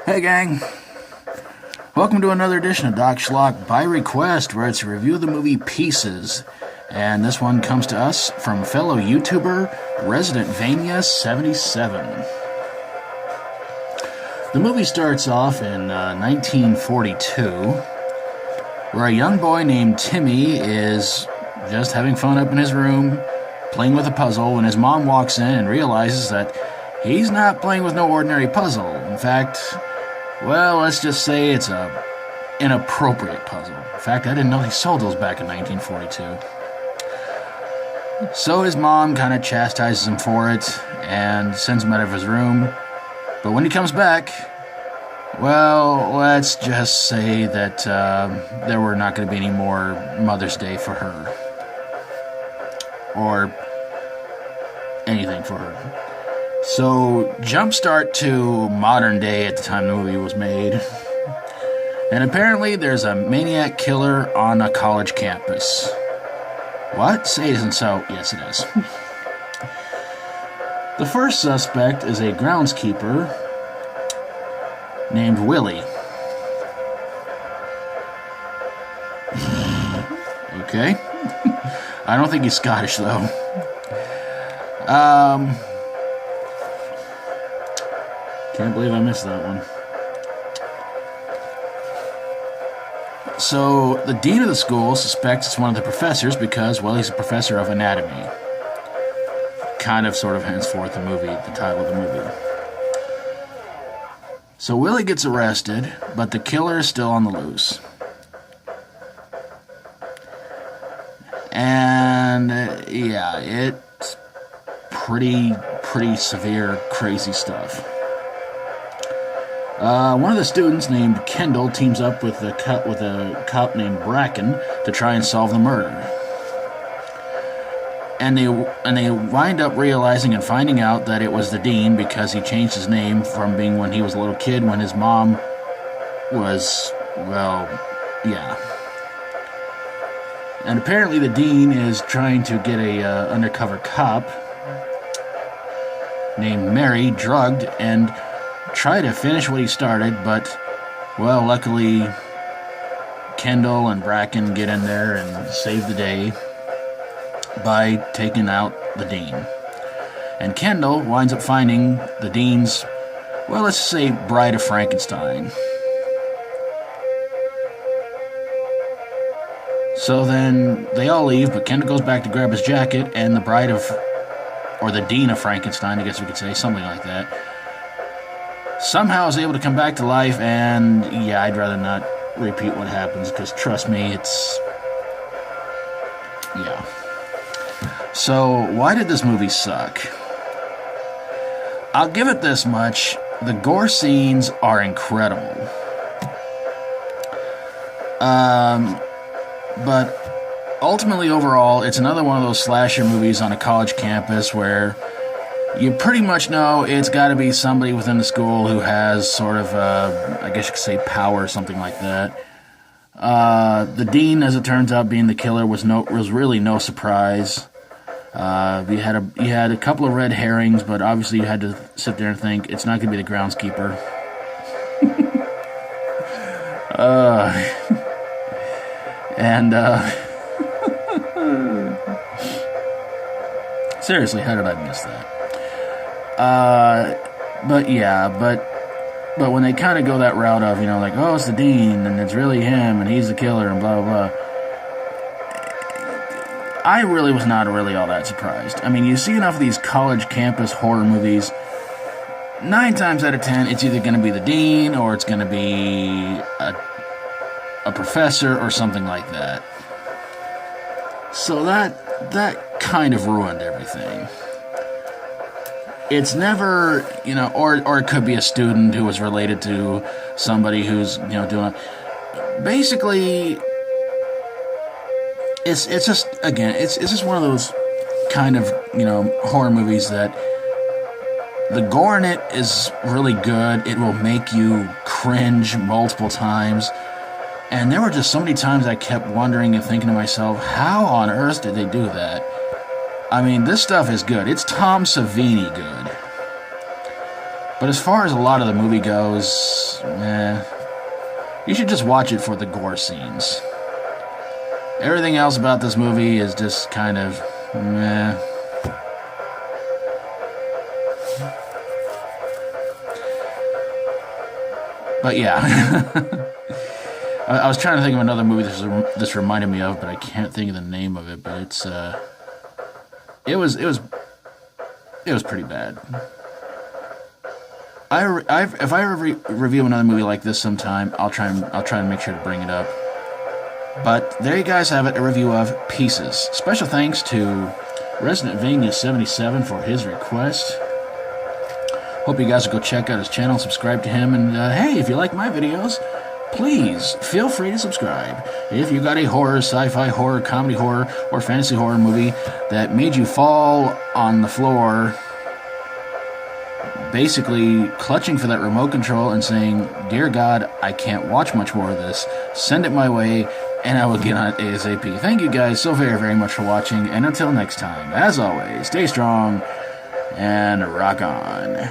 Hey gang, welcome to another edition of Doc Schlock by request, where it's a review of the movie Pieces, and this one comes to us from fellow YouTuber Resident Vania77. The movie starts off in 1942, where a young boy named Timmy is just having fun up in his room, playing with a puzzle, when his mom walks in and realizes that he's not playing with no ordinary puzzle. In fact, well, let's just say it's an inappropriate puzzle. In fact, I didn't know they sold those back in 1942. So his mom kind of chastises him for it and sends him out of his room. But when he comes back, well, let's just say that there were not going to be any more Mother's Day for her. Or anything for her. So, jumpstart to modern day at the time the movie was made. And apparently there's a maniac killer on a college campus. What? Say it isn't so. Yes, it is. The first suspect is a groundskeeper named Willie. Okay. I don't think he's Scottish, though. Can't believe I missed that one. So, the dean of the school suspects it's one of the professors because, well, he's a professor of anatomy. Kind of, sort of, henceforth, the title of the movie. So, Willie gets arrested, but the killer is still on the loose. And, yeah, it's pretty severe, crazy stuff. One of the students named Kendall teams up with a cop named Bracken to try and solve the murder. And they wind up realizing and finding out that it was the dean because he changed his name from being when he was a little kid when his mom was, well, yeah. And apparently the dean is trying to get a undercover cop named Mary drugged and try to finish what he started, but, well, luckily Kendall and Bracken get in there and save the day by taking out the dean. And Kendall winds up finding the dean's, well, let's say, Bride of Frankenstein. So then they all leave, but Kendall goes back to grab his jacket, and the the dean of Frankenstein, I guess we could say, something like that, somehow is able to come back to life, and yeah, I'd rather not repeat what happens, because trust me, it's, yeah. So, why did this movie suck? I'll give it this much, the gore scenes are incredible. But ultimately, overall, it's another one of those slasher movies on a college campus where you pretty much know it's got to be somebody within the school who has sort of, I guess you could say, power or something like that. The dean, as it turns out, being the killer was really no surprise. You had a couple of red herrings, but obviously you had to sit there and think it's not going to be the groundskeeper. Seriously, how did I miss that? But when they kind of go that route of, like, oh, it's the dean, and it's really him, and he's the killer, and blah, blah, blah, I really was not really all that surprised. I mean, you see enough of these college campus horror movies, 9 times out of 10, it's either going to be the dean, or it's going to be a professor, or something like that. So that kind of ruined everything. It's never, or it could be a student who was related to somebody who's, doing it. Basically, it's just, again, it's just one of those kind of, horror movies that the gore in it is really good. It will make you cringe multiple times. And there were just so many times I kept wondering and thinking to myself, how on earth did they do that? I mean, this stuff is good. It's Tom Savini good. But as far as a lot of the movie goes, you should just watch it for the gore scenes. Everything else about this movie is just kind of meh. But yeah, I was trying to think of another movie this reminded me of, but I can't think of the name of it. But it was pretty bad. If I ever review another movie like this sometime, I'll try and make sure to bring it up. But there you guys have it, a review of Pieces. Special thanks to Resident Vania77 for his request. Hope you guys will go check out his channel, subscribe to him, and hey, if you like my videos, please feel free to subscribe. If you got a horror, sci-fi horror, comedy horror, or fantasy horror movie that made you fall on the floor, basically clutching for that remote control and saying, "Dear God, I can't watch much more of this," send it my way, and I will get on it ASAP. Thank you guys so very, very much for watching, and until next time, as always, stay strong and rock on.